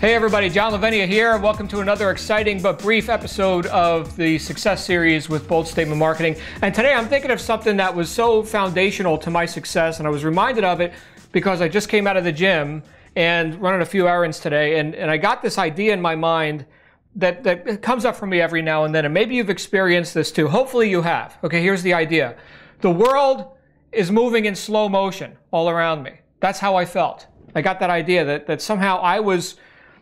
Hey everybody, John Lavenia here. Welcome to another exciting but brief episode of the Success Series with Bold Statement Marketing. And today I'm thinking of something that was so foundational to my success, and I was reminded of it because I just came out of the gym and running a few errands today, and I got this idea in my mind that comes up for me every now and then, and maybe you've experienced this too. Hopefully you have. Okay, here's the idea. The world is moving in slow motion all around me. That's how I felt. I got that idea that somehow I was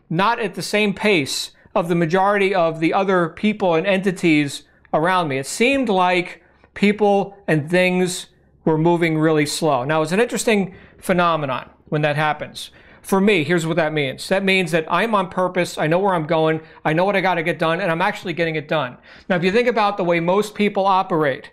not at the same pace of the majority of the other people and entities around me. It seemed like people and things were moving really slow. Now, it's an interesting phenomenon when that happens. For me, here's what that means. That means that I'm on purpose, I know where I'm going, I know what I got to get done, and I'm actually getting it done. Now, if you think about the way most people operate,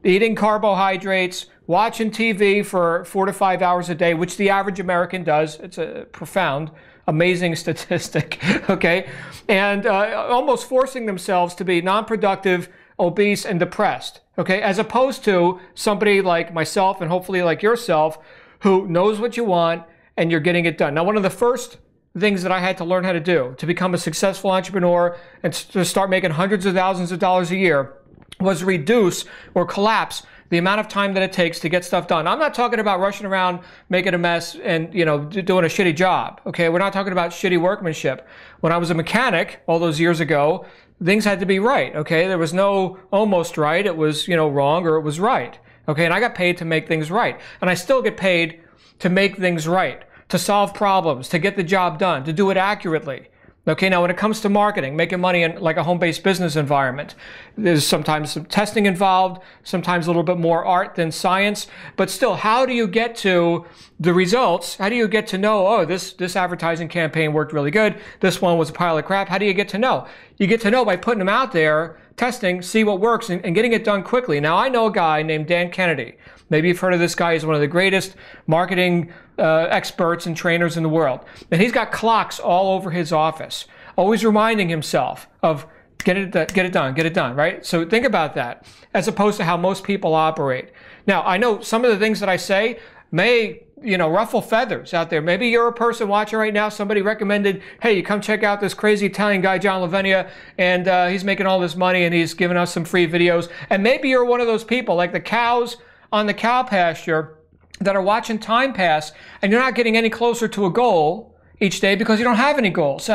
eating carbohydrates, watching TV for 4 to 5 hours a day, which the average American does, it's a profound, amazing statistic, okay? And almost forcing themselves to be non-productive, obese, and depressed, okay? As opposed to somebody like myself and hopefully like yourself who knows what you want and you're getting it done. Now, one of the first things that I had to learn how to do to become a successful entrepreneur and to start making hundreds of thousands of dollars a year was reduce or collapse the amount of time that it takes to get stuff done. I'm not talking about rushing around, making a mess, and doing a shitty job. Okay, we're not talking about shitty workmanship. When I was a mechanic all those years ago, things had to be right. Okay, there was no almost right. It was wrong or it was right. Okay, and I got paid to make things right, and I still get paid to make things right, to solve problems, to get the job done, to do it accurately. Okay, now when it comes to marketing, making money in like a home-based business environment, there's sometimes some testing involved, sometimes a little bit more art than science, but still, how do you get to the results? How do you get to know, oh, this advertising campaign worked really good, this one was a pile of crap? How do you get to know? You get to know by putting them out there, testing, see what works, and getting it done quickly. Now, I know a guy named Dan Kennedy. Maybe you've heard of this guy. He's one of the greatest marketing experts and trainers in the world. And he's got clocks all over his office, always reminding himself of get it done, right? So think about that, as opposed to how most people operate. Now, I know some of the things that I say may ruffle feathers out there. Maybe you're a person watching right now, somebody recommended, hey, you come check out this crazy Italian guy, John Lavenia, and he's making all this money and he's giving us some free videos. And maybe you're one of those people, like the cows on the cow pasture, that are watching time pass, and you're not getting any closer to a goal each day because you don't have any goals. So,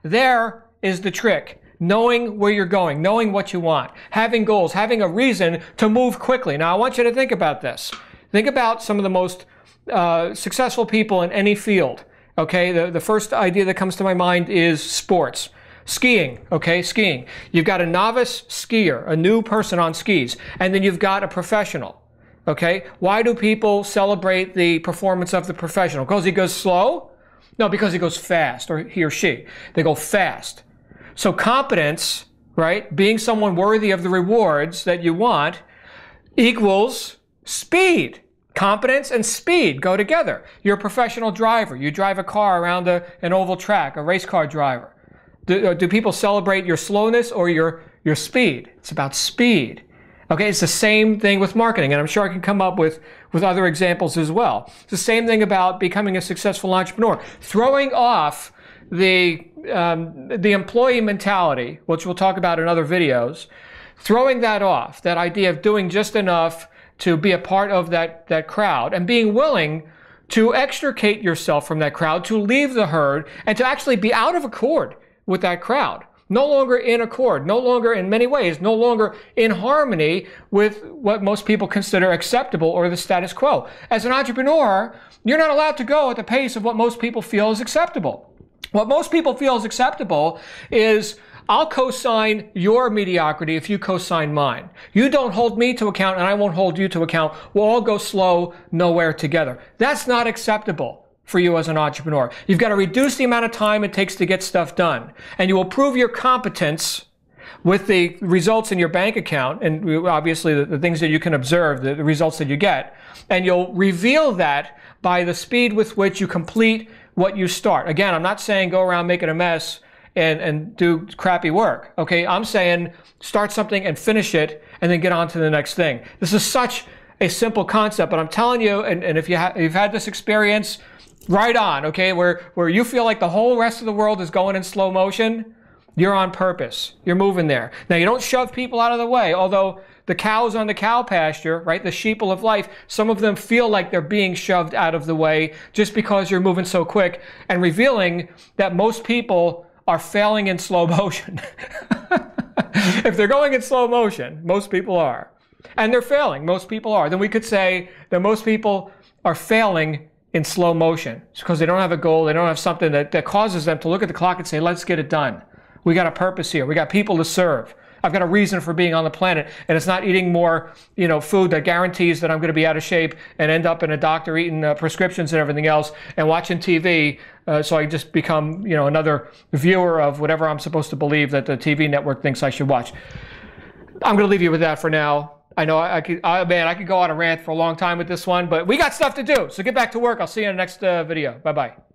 there is the trick. Knowing where you're going, knowing what you want, having goals, having a reason to move quickly. Now, I want you to think about this. Think about some of the most successful people in any field. Okay, the first idea that comes to my mind is sports. Skiing, okay, skiing. You've got a novice skier, a new person on skis, and then you've got a professional. Okay, why do people celebrate the performance of the professional? Because he goes slow? No, because he goes fast, or he or she. They go fast. So competence, right, being someone worthy of the rewards that you want, equals speed. Competence and speed go together. You're a professional driver. You drive a car around an oval track, a race car driver. Do people celebrate your slowness or your speed? It's about speed. Okay, it's the same thing with marketing, and I'm sure I can come up with other examples as well. It's the same thing about becoming a successful entrepreneur. Throwing off the employee mentality, which we'll talk about in other videos, throwing that off, that idea of doing just enough to be a part of that crowd, and being willing to extricate yourself from that crowd, to leave the herd, and to actually be out of accord with that crowd. No longer in accord, no longer in many ways, no longer in harmony with what most people consider acceptable or the status quo. As an entrepreneur, you're not allowed to go at the pace of what most people feel is acceptable. What most people feel is acceptable is, I'll co-sign your mediocrity if you co-sign mine. You don't hold me to account and I won't hold you to account. We'll all go slow, nowhere together. That's not acceptable for you as an entrepreneur. You've got to reduce the amount of time it takes to get stuff done. And you will prove your competence with the results in your bank account, and obviously the things that you can observe, the results that you get. And you'll reveal that by the speed with which you complete what you start. Again, I'm not saying go around making a mess and do crappy work. Okay, I'm saying start something and finish it and then get on to the next thing. This is such a simple concept, but I'm telling you, and if you've had this experience, right on, okay, where you feel like the whole rest of the world is going in slow motion, you're on purpose. You're moving there. Now, you don't shove people out of the way, although the cows on the cow pasture, right, the sheeple of life, some of them feel like they're being shoved out of the way just because you're moving so quick, and revealing that most people are failing in slow motion. If they're going in slow motion, most people are. And they're failing, most people are. Then we could say that most people are failing in slow motion. It's because they don't have a goal, they don't have something that causes them to look at the clock and say, let's get it done. We got a purpose here. We got people to serve. I've got a reason for being on the planet, and it's not eating more, food that guarantees that I'm going to be out of shape and end up in a doctor eating prescriptions and everything else, and watching TV, so I just become, another viewer of whatever I'm supposed to believe that the TV network thinks I should watch. I'm going to leave you with that for now. I know I could go on a rant for a long time with this one, but we got stuff to do. So get back to work. I'll see you in the next video. Bye-bye.